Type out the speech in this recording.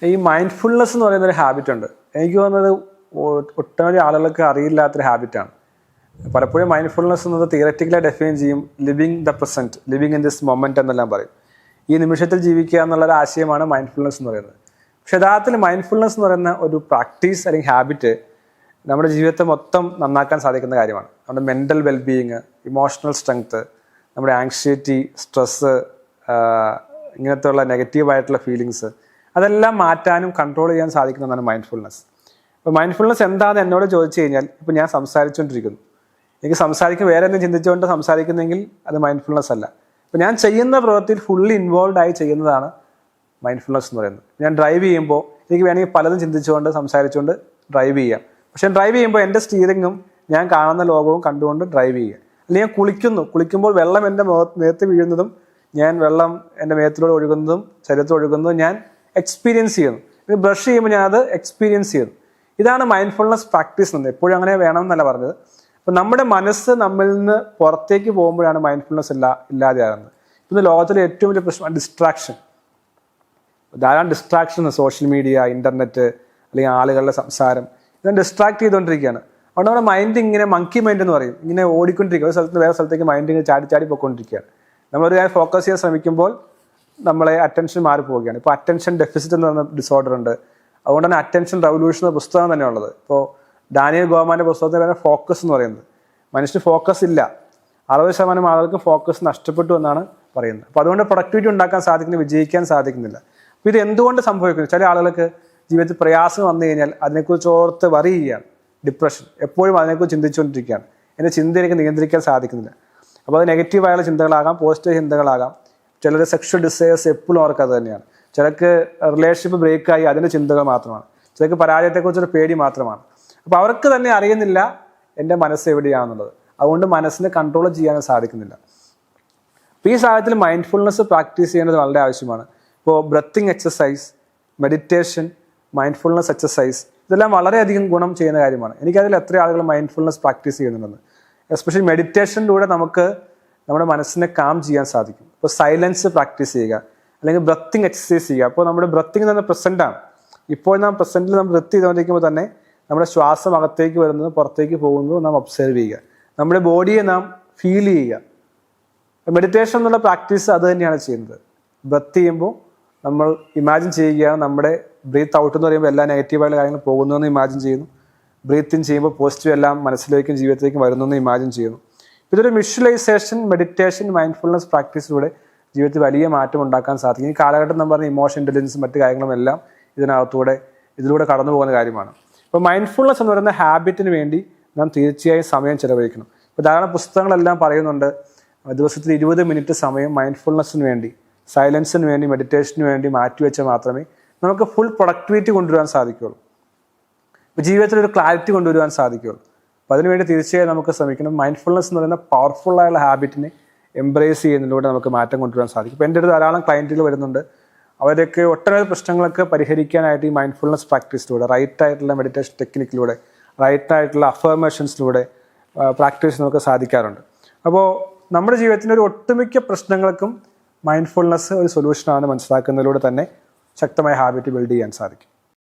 ഈ മൈൻഡ്ഫുൾനെസ് എന്ന് പറയുന്ന ഒരു ഹാബിറ്റ് ഉണ്ട്. എനിക്ക് തോന്നുന്നത് ഒട്ടനവധി ആളുകൾക്ക് അറിയില്ലാത്തൊരു ഹാബിറ്റാണ്. പലപ്പോഴും മൈൻഡ്ഫുൾനെസ് എന്നത് തിയററ്റിക്കലായി ഡിഫൈൻ ചെയ്യും, living the present, living in this moment എന്നെല്ലാം പറയും. ഈ നിമിഷത്തിൽ ജീവിക്കുക എന്നുള്ളൊരു ആശയമാണ് മൈൻഡ്ഫുൾനെസ് എന്ന് പറയുന്നത്. പക്ഷെ യഥാർത്ഥത്തിൽ മൈൻഡ്ഫുൾനെസ് എന്ന് പറയുന്ന ഒരു പ്രാക്ടീസ് അല്ലെങ്കിൽ ഹാബിറ്റ് നമ്മുടെ ജീവിതത്തെ മൊത്തം നന്നാക്കാൻ സാധിക്കുന്ന കാര്യമാണ്. നമ്മുടെ മെൻ്റൽ വെൽബീയിങ്, ഇമോഷണൽ സ്ട്രെങ്ത്, നമ്മുടെ ആങ്സൈറ്റി, സ്ട്രെസ്സ്, ഇങ്ങനത്തെയുള്ള നെഗറ്റീവായിട്ടുള്ള ഫീലിങ്സ് അതെല്ലാം മാറ്റാനും കൺട്രോൾ ചെയ്യാൻ സാധിക്കുന്നതാണ് മൈൻഡ്ഫുൾനെസ്. അപ്പോൾ മൈൻഡ്ഫുൾനെസ് എന്താണെന്ന് എന്നോട് ചോദിച്ചു കഴിഞ്ഞാൽ, ഇപ്പോൾ ഞാൻ സംസാരിച്ചുകൊണ്ടിരിക്കുന്നു, എനിക്ക് സംസാരിക്കും വേറെ എന്തെങ്കിലും ചിന്തിച്ചുകൊണ്ട് സംസാരിക്കുന്നെങ്കിൽ അത് മൈൻഡ്ഫുൾനെസ് അല്ല. അപ്പോൾ ഞാൻ ചെയ്യുന്ന പ്രവൃത്തിയിൽ ഫുള്ളി ഇൻവോൾവ് ആയി ചെയ്യുന്നതാണ് മൈൻഡ്ഫുൾനെസ് എന്ന് പറയുന്നത്. ഞാൻ ഡ്രൈവ് ചെയ്യുമ്പോൾ എനിക്ക് വേണമെങ്കിൽ പലതും ചിന്തിച്ചുകൊണ്ട് സംസാരിച്ചുകൊണ്ട് ഡ്രൈവ് ചെയ്യാം. പക്ഷേ ഡ്രൈവ് ചെയ്യുമ്പോൾ എൻ്റെ സ്റ്റീറിങ്ങും ഞാൻ കാണുന്ന ലോകവും കണ്ടുകൊണ്ട് ഡ്രൈവ് ചെയ്യുക. അല്ലെങ്കിൽ ഞാൻ കുളിക്കുമ്പോൾ വെള്ളം എൻ്റെ മേത്ത് വീഴുന്നതും ഞാൻ വെള്ളം എൻ്റെ മേത്തിലൂടെ ഒഴുകുന്നതും ശരീരത്തിൽ ഒഴുകുന്നതും ഞാൻ എക്സ്പീരിയൻസ് ചെയ്യുന്നു. ഇത് ബ്രഷ് ചെയ്യുമ്പോൾ ഞാൻ അത് എക്സ്പീരിയൻസ് ചെയ്യുന്നു. ഇതാണ് മൈൻഡ്ഫുൾനെസ് പ്രാക്ടീസ് എന്നത്. എപ്പോഴും അങ്ങനെ വേണം എന്നല്ല പറഞ്ഞത്. അപ്പം നമ്മുടെ മനസ്സ് നമ്മളിൽ നിന്ന് പുറത്തേക്ക് പോകുമ്പോഴാണ് മൈൻഡ്ഫുൾനെസ് ഇല്ലാതെയാകുന്നത്. ഇന്ന് ലോകത്തിലെ ഏറ്റവും വലിയ പ്രശ്നം ഡിസ്ട്രാക്ഷൻ. ധാരാളം ഡിസ്ട്രാക്ഷൻ, സോഷ്യൽ മീഡിയ, ഇൻ്റർനെറ്റ്, അല്ലെങ്കിൽ ആളുകളുടെ സംസാരം, ഇതെല്ലാം ഡിസ്ട്രാക്ട് ചെയ്തുകൊണ്ടിരിക്കുകയാണ്. അതുകൊണ്ട് നമ്മുടെ മൈൻഡ് ഇങ്ങനെ മങ്കി മൈൻഡ് എന്ന് പറയും, ഇങ്ങനെ ഓടിക്കൊണ്ടിരിക്കുക. ഒരു സ്ഥലത്ത് വേറെ സ്ഥലത്തേക്ക് മൈൻഡ് ഇങ്ങനെ ചാടി പോയിക്കൊണ്ടിരിക്കുകയാണ്. നമ്മളൊരു കാര്യം ഫോക്കസ് ചെയ്യാൻ ശ്രമിക്കുമ്പോൾ നമ്മളെ അറ്റൻഷൻ മാറിപ്പോവുകയാണ്. ഇപ്പോൾ അറ്റൻഷൻ ഡെഫിസിറ്റ് എന്ന് പറയുന്ന ഡിസോർഡർ ഉണ്ട്. അതുകൊണ്ട് തന്നെ അറ്റൻഷൻ റവല്യൂഷൻ എന്ന പുസ്തകം തന്നെയുള്ളത്. ഇപ്പോൾ ഡാനിയൽ ഗോമാൻ്റെ പുസ്തകത്തിൽ തന്നെ ഫോക്കസ് എന്ന് പറയുന്നത്, മനുഷ്യന് ഫോക്കസ് ഇല്ല. 60% ആളുകൾക്ക് ഫോക്കസ് നഷ്ടപ്പെട്ടു എന്നാണ് പറയുന്നത്. അപ്പോൾ അതുകൊണ്ട് പ്രൊഡക്ടിവിറ്റി ഉണ്ടാക്കാൻ സാധിക്കുന്നില്ല, വിജയിക്കാൻ സാധിക്കുന്നില്ല. അപ്പോൾ ഇത് എന്തുകൊണ്ട് സംഭവിക്കുന്നു? ചില ആളുകൾക്ക് ജീവിതത്തിൽ പ്രയാസം വന്നു കഴിഞ്ഞാൽ അതിനെക്കുറിച്ച് ഓർത്ത് വറി ചെയ്യുകയാണ്, ഡിപ്രഷൻ, എപ്പോഴും അതിനെക്കുറിച്ച് ചിന്തിച്ചുകൊണ്ടിരിക്കുകയാണ്. എൻ്റെ ചിന്ത എനിക്ക് നിയന്ത്രിക്കാൻ സാധിക്കുന്നില്ല. അപ്പോൾ അത് നെഗറ്റീവായുള്ള ചിന്തകളാകാം, പോസിറ്റീവ് ചിന്തകളാകാം. ചിലർ സെക്ഷൽ ഡിസയേഴ്സ് എപ്പോഴും അവർക്ക് അത് തന്നെയാണ്. ചിലർക്ക് റിലേഷൻഷിപ്പ് ബ്രേക്കായി അതിൻ്റെ ചിന്തകൾ മാത്രമാണ്. ചിലർക്ക് പരാജയത്തെക്കുറിച്ചൊരു പേടി മാത്രമാണ്. അപ്പോൾ അവർക്ക് തന്നെ അറിയുന്നില്ല എൻ്റെ മനസ്സ് എവിടെയാണെന്നുള്ളത്. അതുകൊണ്ട് മനസ്സിനെ കൺട്രോൾ ചെയ്യാനും സാധിക്കുന്നില്ല. അപ്പോൾ ഈ സാഹചര്യത്തിൽ മൈൻഡ്ഫുൾനെസ് പ്രാക്ടീസ് ചെയ്യേണ്ടത് വളരെ ആവശ്യമാണ്. ഇപ്പോൾ breathing exercise, meditation, mindfulness exercise, ഇതെല്ലാം വളരെയധികം ഗുണം ചെയ്യുന്ന കാര്യമാണ്. എനിക്കതിൽ എത്ര ആളുകൾ മൈൻഡ്ഫുൾനെസ് പ്രാക്ടീസ് ചെയ്യുന്നുണ്ടെന്ന്. എസ്പെഷ്യലി മെഡിറ്റേഷനിലൂടെ നമുക്ക് നമ്മുടെ മനസ്സിനെ കാം ചെയ്യാൻ സാധിക്കും. ഇപ്പോൾ സൈലൻസ് പ്രാക്ടീസ് ചെയ്യുക, അല്ലെങ്കിൽ ബ്രത്തിങ് എക്സസൈസ് ചെയ്യുക. അപ്പോൾ നമ്മുടെ ബ്രത്തിങ് തന്നെ പ്രസൻറ്റാണ്. ഇപ്പോൾ നാം പ്രസൻറ്റിൽ നാം ബ്രത്ത് ചെയ്തുകൊണ്ടിരിക്കുമ്പോൾ തന്നെ നമ്മുടെ ശ്വാസം അകത്തേക്ക് വരുന്നത് പുറത്തേക്ക് പോകുന്നത് നാം ഒബ്സർവ് ചെയ്യുക, നമ്മുടെ ബോഡിയെ നാം ഫീൽ ചെയ്യുക. മെഡിറ്റേഷൻ എന്നുള്ള പ്രാക്ടീസ് അത് തന്നെയാണ് ചെയ്യുന്നത്. ബ്രത്ത് ചെയ്യുമ്പോൾ നമ്മൾ ഇമാജിൻ ചെയ്യുകയാണ് നമ്മുടെ ബ്രീത്ത് ഔട്ട് എന്ന് പറയുമ്പോൾ എല്ലാ നെഗറ്റീവായുള്ള കാര്യങ്ങൾ പോകുന്നതെന്ന് ഇമാജിൻ ചെയ്യുന്നു. ബ്രീത്ത് ഇൻ ചെയ്യുമ്പോൾ പോസിറ്റീവ് എല്ലാം മനസ്സിലേക്കും ജീവിതത്തിലേക്കും വരുന്നെന്ന് ഇമാജിൻ ചെയ്യുന്നു. ഇതൊരു വിഷ്വലൈസേഷൻ, മെഡിറ്റേഷൻ, മൈൻഡ്ഫുൾനെസ് പ്രാക്ടീസിലൂടെ ജീവിതത്തിൽ വലിയ മാറ്റം ഉണ്ടാക്കാൻ സാധിക്കും. ഈ കാലഘട്ടം നമ്മൾ പറഞ്ഞ ഇമോഷൻ ഇൻ്റലിജൻസും മറ്റു കാര്യങ്ങളും എല്ലാം ഇതിലൂടെ കടന്നു പോകുന്ന കാര്യമാണ്. ഇപ്പോൾ മൈൻഡ്ഫുൾനെസ് എന്ന് പറയുന്ന ഹാബിറ്റിന് വേണ്ടി നാം തീർച്ചയായും സമയം ചിലവഴിക്കണം. ഇപ്പോൾ ധാരാളം പുസ്തകങ്ങളെല്ലാം പറയുന്നുണ്ട്, ദിവസത്തിൽ 20 മിനിറ്റ് സമയം മൈൻഡ്ഫുൾനെസ്സിന് വേണ്ടി, സൈലൻസിന് വേണ്ടി, മെഡിറ്റേഷന് വേണ്ടി മാറ്റിവെച്ചാൽ മാത്രമേ നമുക്ക് ഫുൾ പ്രൊഡക്ടിവിറ്റി കൊണ്ടുവരാൻ സാധിക്കുകയുള്ളൂ. ഇപ്പോൾ ജീവിതത്തിൽ ഒരു ക്ലാരിറ്റി കൊണ്ടുവരുവാൻ സാധിക്കുകയുള്ളൂ. അപ്പോൾ അതിനുവേണ്ടി തീർച്ചയായും നമുക്ക് ശ്രമിക്കണം. മൈൻഡ്ഫുൾനെസ് എന്ന് പറയുന്ന പവർഫുള്ളായുള്ള ഹാബിറ്റിനെ എംബ്രേസ് ചെയ്യുന്നതിലൂടെ നമുക്ക് മാറ്റം കൊണ്ടുവരാൻ സാധിക്കും. ഇപ്പോൾ എൻ്റെ അടുത്ത് ധാരാളം ക്ലയൻറ്റുകൾ വരുന്നുണ്ട്. അവരൊക്കെ ഒട്ടനവധി പ്രശ്നങ്ങളൊക്കെ പരിഹരിക്കാനായിട്ട് ഈ മൈൻഡ്ഫുൾനെസ് പ്രാക്ടീസിലൂടെ, റൈറ്റായിട്ടുള്ള മെഡിറ്റേഷൻ ടെക്നിക്കിലൂടെ, റൈറ്റായിട്ടുള്ള അഫർമേഷൻസിലൂടെ പ്രാക്ടീസ് നമുക്ക് സാധിക്കാറുണ്ട്. അപ്പോൾ നമ്മുടെ ജീവിതത്തിൻ്റെ ഒരു ഒട്ടുമിക്ക പ്രശ്നങ്ങൾക്കും മൈൻഡ്ഫുൾനെസ് ഒരു സൊല്യൂഷനാണ് മനസ്സിലാക്കുന്നതിലൂടെ തന്നെ ശക്തമായ ഹാബിറ്റ് ബിൽഡ് ചെയ്യാൻ സാധിക്കും.